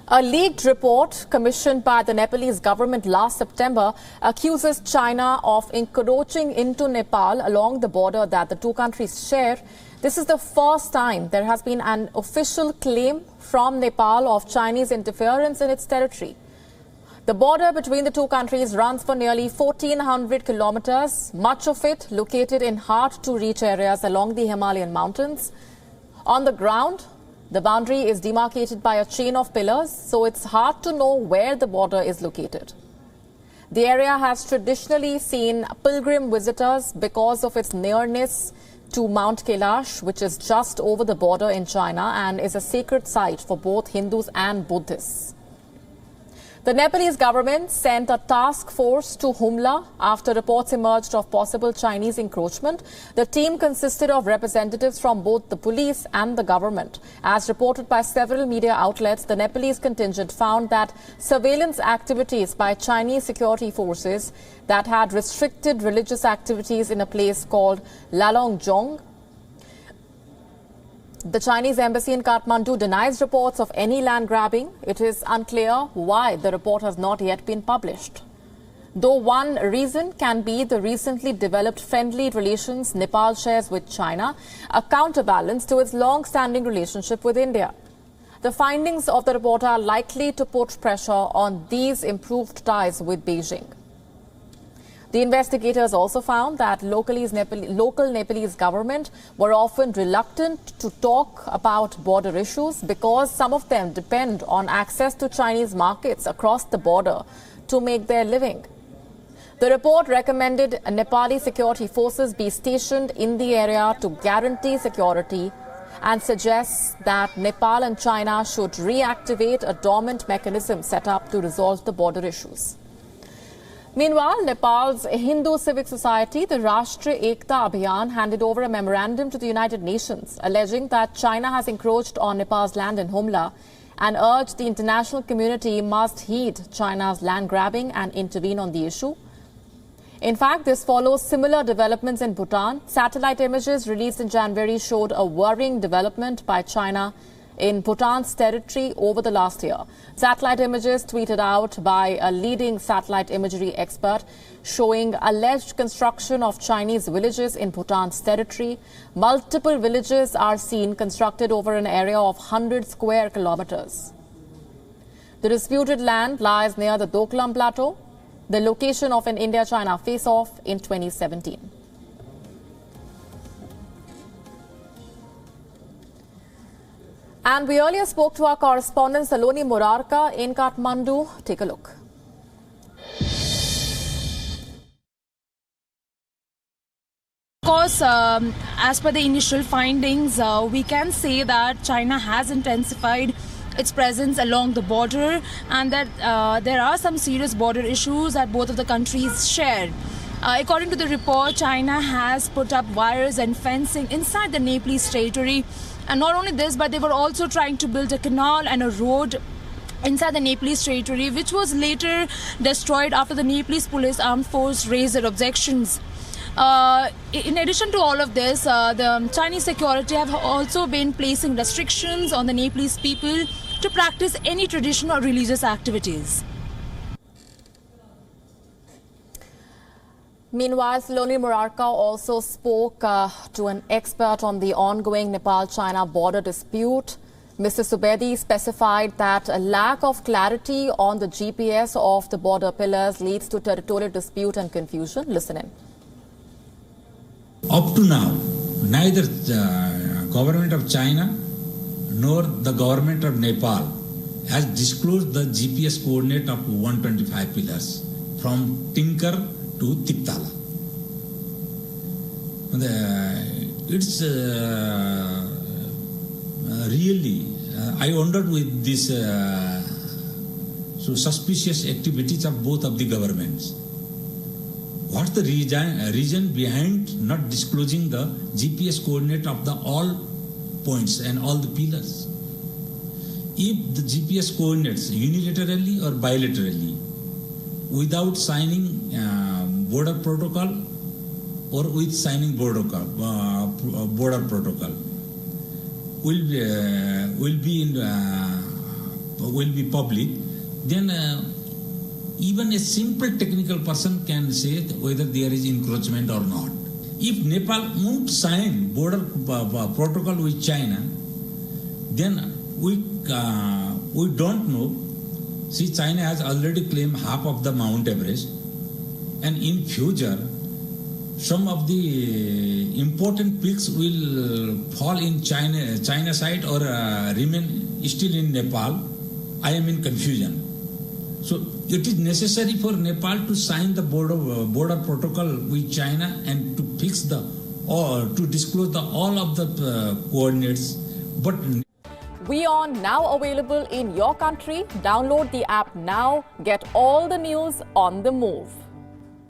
A leaked report commissioned by the Nepalese government last September accuses China of encroaching into Nepal along the border that the two countries share. This is the first time there has been an official claim from Nepal of Chinese interference in its territory. The border between the two countries runs for nearly 1,400 kilometers, much of it located in hard-to-reach areas along the Himalayan mountains. On the ground, the boundary is demarcated by a chain of pillars, so it's hard to know where the border is located. The area has traditionally seen pilgrim visitors because of its nearness to Mount Kailash, which is just over the border in China and is a sacred site for both Hindus and Buddhists. The Nepalese government sent a task force to Humla after reports emerged of possible Chinese encroachment. The team consisted of representatives from both the police and the government. As reported by several media outlets, the Nepalese contingent found that surveillance activities by Chinese security forces that had restricted religious activities in a place called Lalongjong. The Chinese embassy in Kathmandu denies reports of any land grabbing. It is unclear why the report has not yet been published. Though one reason can be the recently developed friendly relations Nepal shares with China, a counterbalance to its long-standing relationship with India. The findings of the report are likely to put pressure on these improved ties with Beijing. The investigators also found that local Nepalese government were often reluctant to talk about border issues because some of them depend on access to Chinese markets across the border to make their living. The report recommended Nepali security forces be stationed in the area to guarantee security and suggests that Nepal and China should reactivate a dormant mechanism set up to resolve the border issues. Meanwhile, Nepal's Hindu civic society, the Rashtriya Ekta Abhiyan, handed over a memorandum to the United Nations alleging that China has encroached on Nepal's land in Humla and urged the international community must heed China's land grabbing and intervene on the issue. In fact, this follows similar developments in Bhutan. Satellite images released in January showed a worrying development by China in Bhutan's territory over the last year. Satellite images tweeted out by a leading satellite imagery expert showing alleged construction of Chinese villages in Bhutan's territory. Multiple villages are seen constructed over an area of 100 square kilometers. The disputed land lies near the Doklam Plateau, the location of an India-China face-off in 2017. And we earlier spoke to our correspondent Saloni Murarka in Kathmandu. Take a look. Of course, as per the initial findings, we can say that China has intensified its presence along the border and that there are some serious border issues that both of the countries share. According to the report, China has put up wires and fencing inside the Nepalese territory. And not only this, but they were also trying to build a canal and a road inside the Nepalese territory, which was later destroyed after the Nepalese police armed force raised their objections. In addition to all of this, the Chinese security have also been placing restrictions on the Nepalese people to practice any traditional or religious activities. Meanwhile, Saloni Murarka also spoke to an expert on the ongoing Nepal-China border dispute. Mr. Subedi specified that a lack of clarity on the GPS of the border pillars leads to territorial dispute and confusion. Listen in. Up to now, neither the government of China nor the government of Nepal has disclosed the GPS coordinate of 125 pillars from Tinker to Tiptala. It's really, I wondered with this so suspicious activities of both of the governments. What's the reason behind not disclosing the GPS coordinate of the all points and all the pillars? If the GPS coordinates unilaterally or bilaterally, without signing border protocol or with signing border protocol, will be in will be public, then even a simple technical person can say whether there is encroachment or not. If Nepal won't sign border protocol with China, then we don't know. See, China has already claimed half of the Mount Everest, and in future, some of the important peaks will fall in China side or remain still in Nepal. I am in confusion. So it is necessary for Nepal to sign the border protocol with China and to fix or to disclose all of the coordinates. But WION now available in your country. Download the app now. Get all the news on the move.